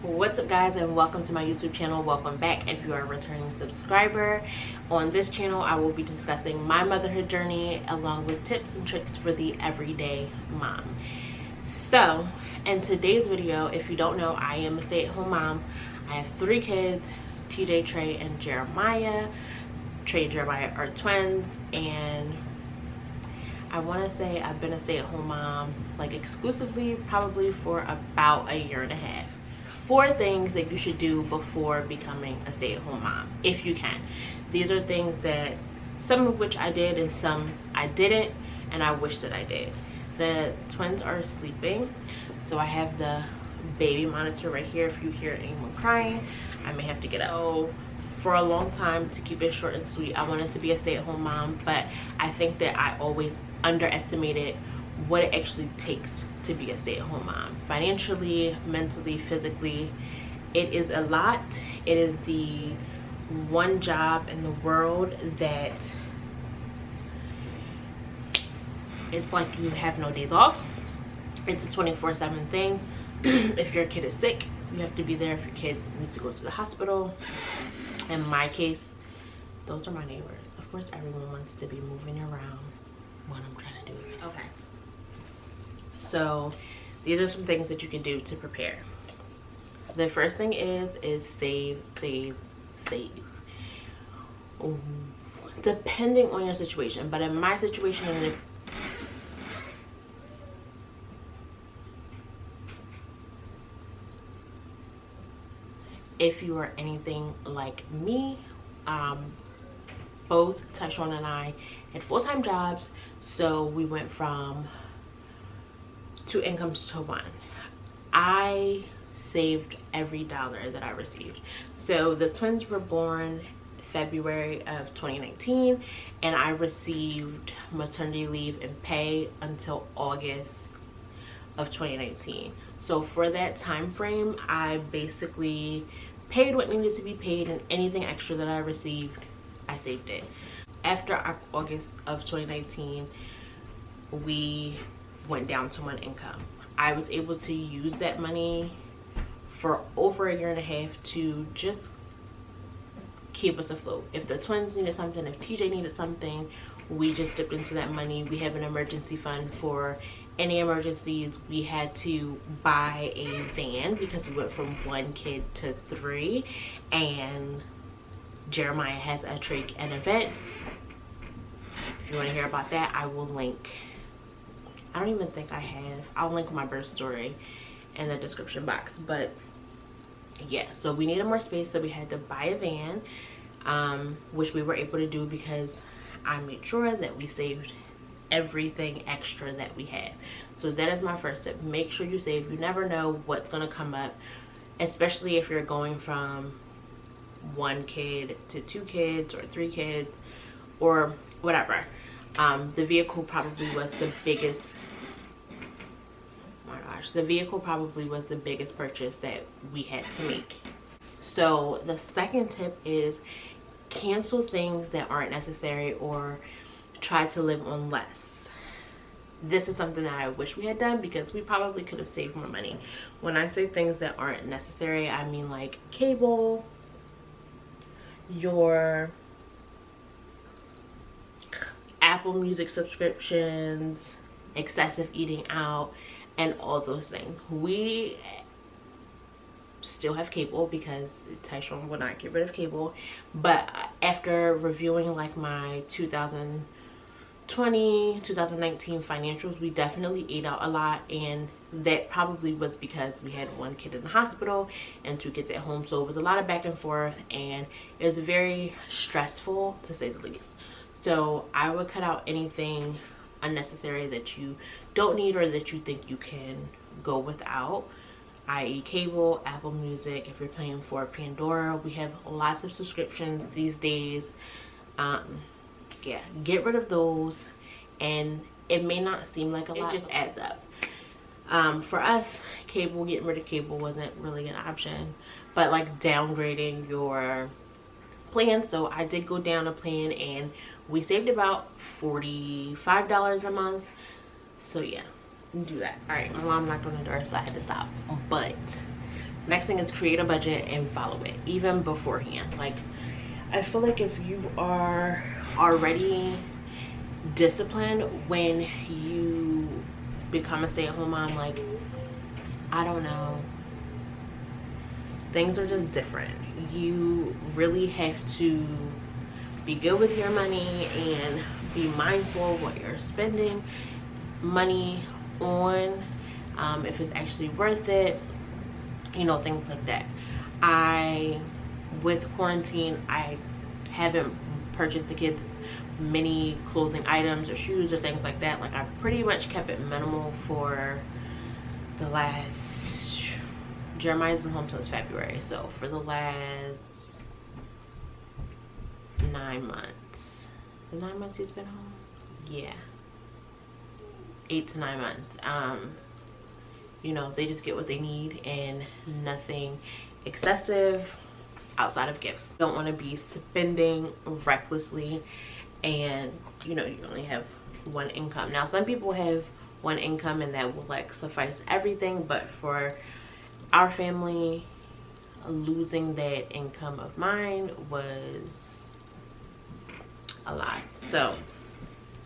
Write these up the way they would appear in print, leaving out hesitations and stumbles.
What's up guys, and welcome to my YouTube channel. Welcome back if you are a returning subscriber. On this channel I will be discussing my motherhood journey along with tips and tricks for the everyday mom. So in today's video, if you don't know, I am a stay-at-home mom. I have 3 kids, TJ, Trey, and Jeremiah. Trey and Jeremiah are twins, and I want to say I've been a stay-at-home mom like exclusively probably for about a year and a half. 4 things that you should do before becoming a stay-at-home mom, if you can. These are things that some of which I did and some I didn't, and I wish that I did. The twins are sleeping, so I have the baby monitor right here. If you hear anyone crying, I may have to get up. So for a long time, to keep it short and sweet, I wanted to be a stay-at-home mom, but I think that I always underestimated what it actually takes to be a stay-at-home mom. Financially, mentally, physically, it is a lot. It is the one job in the world that it's like you have no days off. It's a 24/7 thing. If your kid is sick, you have to be there. If your kid needs to go to the hospital, in my case, those are my neighbors. Of course everyone wants to be moving around when I'm trying to do it. Okay, so these are some things that you can do to prepare. The first thing is save. Ooh. Depending on your situation, but in my situation, if you are anything like me, both Tyshawn and I had full-time jobs, so we went from 2 incomes to 1. I saved every dollar that I received. So the twins were born February of 2019, and I received maternity leave and pay until August of 2019. So for that time frame, I basically paid what needed to be paid, and anything extra that I received, I saved it. After August of 2019, we went down to 1 income. I was able to use that money for over a year and a half to just keep us afloat. If the twins needed something, if TJ needed something, we just dipped into that money. We have an emergency fund for any emergencies. We had to buy a van because we went from 1 kid to 3, and Jeremiah has a trach and a vent. If you want to hear about that, I will link. I don't even think I have. I'll link my birth story in the description box. But yeah, so we needed more space, so we had to buy a van, which we were able to do because I made sure that we saved everything extra that we had. So that is my first tip. Make sure you save. You never know what's going to come up, especially if you're going from 1 kid to 2 kids or 3 kids or whatever. The vehicle probably was the biggest. Oh my gosh, the vehicle probably was the biggest purchase that we had to make. So the second tip is cancel things that aren't necessary or try to live on less. This is something that I wish we had done because we probably could have saved more money. When I say things that aren't necessary, I mean like cable, your Apple Music subscriptions, excessive eating out, and all those things. We still have cable because Tyshawn will not get rid of cable, but after reviewing like my 2020 2019 financials, we definitely ate out a lot, and that probably was because we had 1 kid in the hospital and 2 kids at home. So it was a lot of back and forth, and it was very stressful to say the least. So I would cut out anything unnecessary that you don't need or that you think you can go without, i.e. cable, Apple Music. If you're paying for Pandora, we have lots of subscriptions these days. Yeah, get rid of those, and it may not seem like a lot. It just adds up. For us, getting rid of cable wasn't really an option, but like downgrading your plan. So I did go down a plan, and we saved about $45 a month. So yeah, do that. All right, my mom knocked on the door, so I had to stop. But Next thing is create a budget and follow it, even beforehand. Like, I feel like if you are already disciplined when you become a stay-at-home mom, like, I don't know, things are just different. You really have to be good with your money and be mindful of what you're spending money on, if it's actually worth it, you know, things like that. With quarantine, I haven't purchased the kids many clothing items or shoes or things like that. Like, I pretty much kept it minimal for the last, Jeremiah's been home since February, so for the last 9 months. So 9 months he's been home? Yeah, 8 to 9 months. You know, they just get what they need and nothing excessive outside of gifts. Don't want to be spending recklessly, and you know, you only have one income. Now, some people have one income and that will like suffice everything, but for our family, losing that income of mine was a lot. So,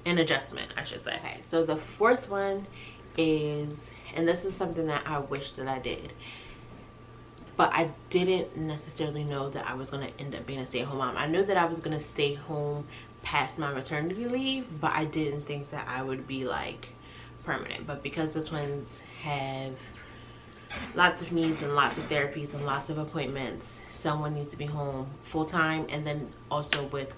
an adjustment, I should say. Okay, so the fourth one is, and this is something that I wish that I did, but I didn't necessarily know that I was going to end up being a stay-at-home mom. I knew that I was going to stay home past my maternity leave, but I didn't think that I would be like permanent. But because the twins have lots of needs and lots of therapies and lots of appointments, someone needs to be home full-time. And then also with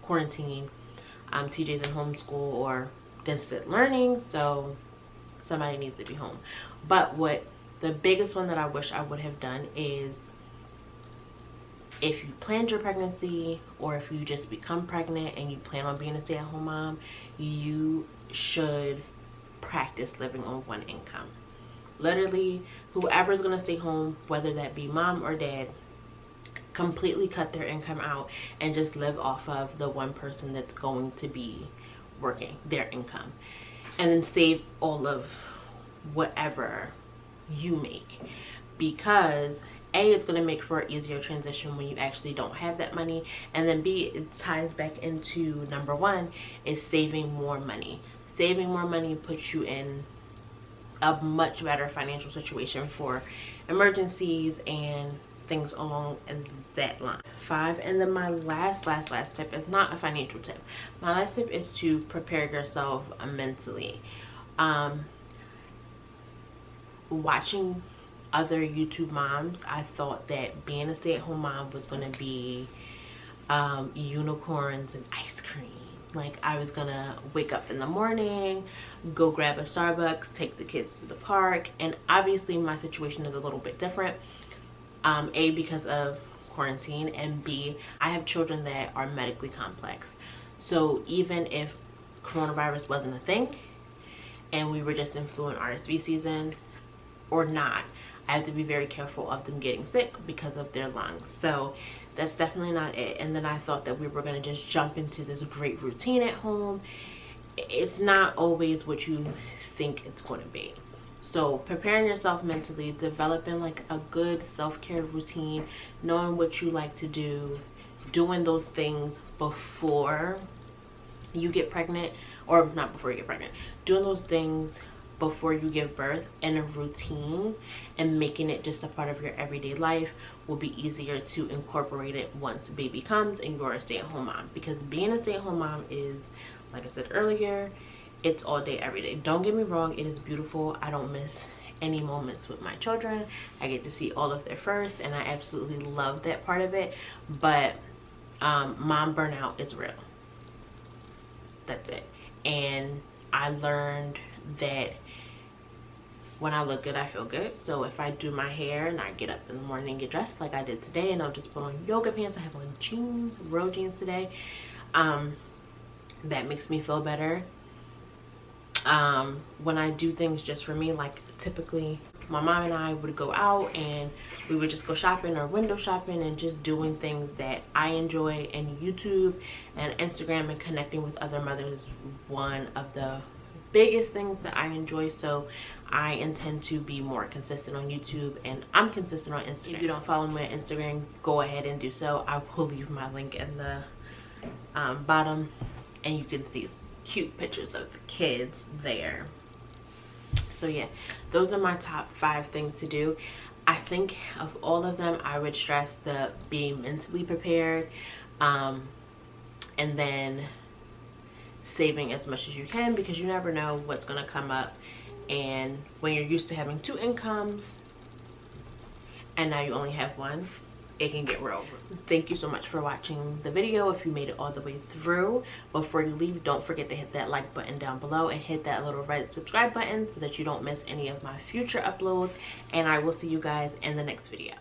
quarantine, TJ's in homeschool or distant learning, so somebody needs to be home. But what the biggest one that I wish I would have done is, if you planned your pregnancy or if you just become pregnant and you plan on being a stay-at-home mom, you should practice living on one income. Literally, whoever's going to stay home, whether that be mom or dad, completely cut their income out and just live off of the one person that's going to be working, their income, and then save all of whatever you make. Because A, it's going to make for an easier transition when you actually don't have that money, and then B, it ties back into number one, is saving more money. Saving more money puts you in a much better financial situation for emergencies and things along that line. 5, and then my last tip is not a financial tip. My last tip is to prepare yourself mentally. Watching other YouTube moms, I thought that being a stay-at-home mom was going to be unicorns and ice cream. Like, I was gonna wake up in the morning, go grab a Starbucks, take the kids to the park, and obviously my situation is a little bit different. A, because of quarantine, and B, I have children that are medically complex. So even if coronavirus wasn't a thing and we were just in flu and RSV season or not, I have to be very careful of them getting sick because of their lungs. So that's definitely not it. And then I thought that we were going to just jump into this great routine at home. It's not always what you think it's going to be. So preparing yourself mentally, developing like a good self-care routine, knowing what you like to do, doing those things before you get pregnant, or not before you get pregnant, doing those things before you give birth in a routine and making it just a part of your everyday life will be easier to incorporate it once baby comes and you're a stay-at-home mom. Because being a stay-at-home mom is, like I said earlier, it's all day, every day. Don't get me wrong, it is beautiful. I don't miss any moments with my children. I get to see all of their first, and I absolutely love that part of it. But mom burnout is real. That's it. And I learned that when I look good, I feel good. So if I do my hair and I get up in the morning and get dressed like I did today, and I'll just put on yoga pants, I have on jeans, real jeans today, that makes me feel better. When I do things just for me, like typically my mom and I would go out and we would just go shopping or window shopping and just doing things that I enjoy, and YouTube and Instagram and connecting with other mothers, one of the biggest things that I enjoy. So I intend to be more consistent on YouTube, and I'm consistent on Instagram. If you don't follow me on Instagram, go ahead and do so. I will leave my link in the bottom, and you can see cute pictures of the kids there. So yeah, those are my top 5 things to do. I think of all of them, I would stress the being mentally prepared, and then saving as much as you can, because you never know what's going to come up. And when you're used to having 2 incomes and now you only have 1, it can get real. Thank you so much for watching the video. If you made it all the way through, before you leave, don't forget to hit that like button down below and hit that little red subscribe button so that you don't miss any of my future uploads. And I will see you guys in the next video.